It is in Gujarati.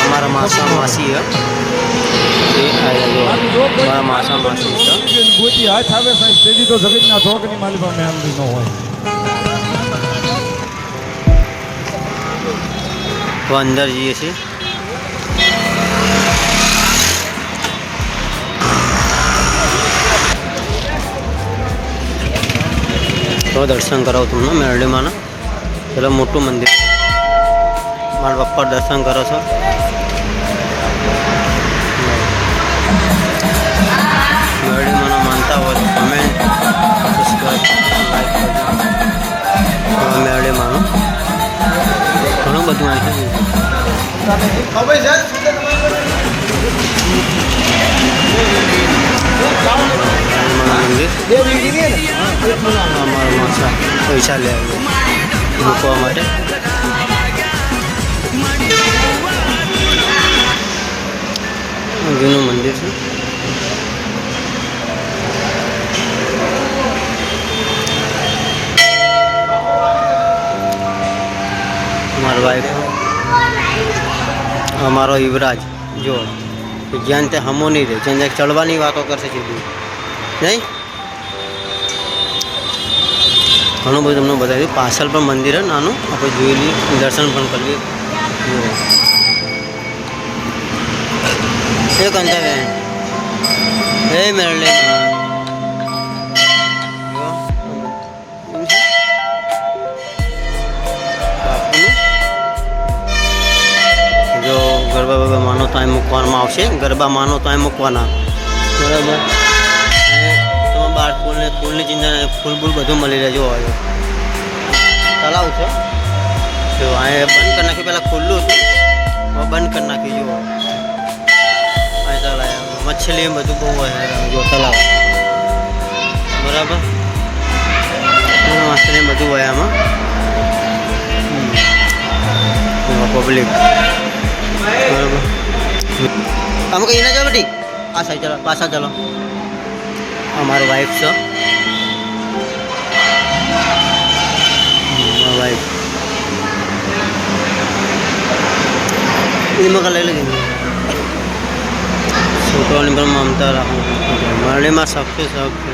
हमारा मासा मासी है हमारा मासा मासी हाथ आवे साहब तेजी तो जगत ना थोकनी मालिका में हम न होय तो अंदर जाइए छे तो दर्शन कराओ तुमने मेरडी माना चलो मोटू मंदिर मारा पप्पा दर्शन करो छो मेरडी माना मानता हो तो कमेंट सब्सक्राइब लाइक करजो मेरडी मानो घणो बधुं आवे छे पैसा ले મૂકવા માટે જૂનું મંદિર છે મારો વાઈફ અમારો યુવરાજ જો જ્યાં તે હમો નહીં રહે જ્યાં ચડવાની વાતો કરશે સીધું નહીં ઘણું બધું તમને બતાવ્યું પાછળ પણ મંદિર છે નાનું આપણે જોઈ લઈએ દર્શન પણ કરી લઈએ એક અંતર હે મેળે જો ગરબા બાબા માનો ત્યાં મૂકવામાં આવશે ગરબા માનો ત્યાં મૂકવાના બરાબર બાર ફૂલની ચિંતા ફૂલ બૂલ બધું મળી રહે જો તળાવ છે જો અહીંયા બંધ કરી નાખ્યું પહેલાં ખુલ્લું હતું હવે બંધ કરી નાખ્યું જો અહીં તળાવ મચ્છલી બધું બહુ હોય જો તળાવ બરાબર મચ્છલી બધું હોય આમાં પબ્લિક બરાબર આમ કઈ ના જાવ બેટી આ સાઈડ ચાલો પાછા ચાલો हमारा वाइफ से वाइफ इनमें कल लगे छोटो पर ममता मरने में सबसे सब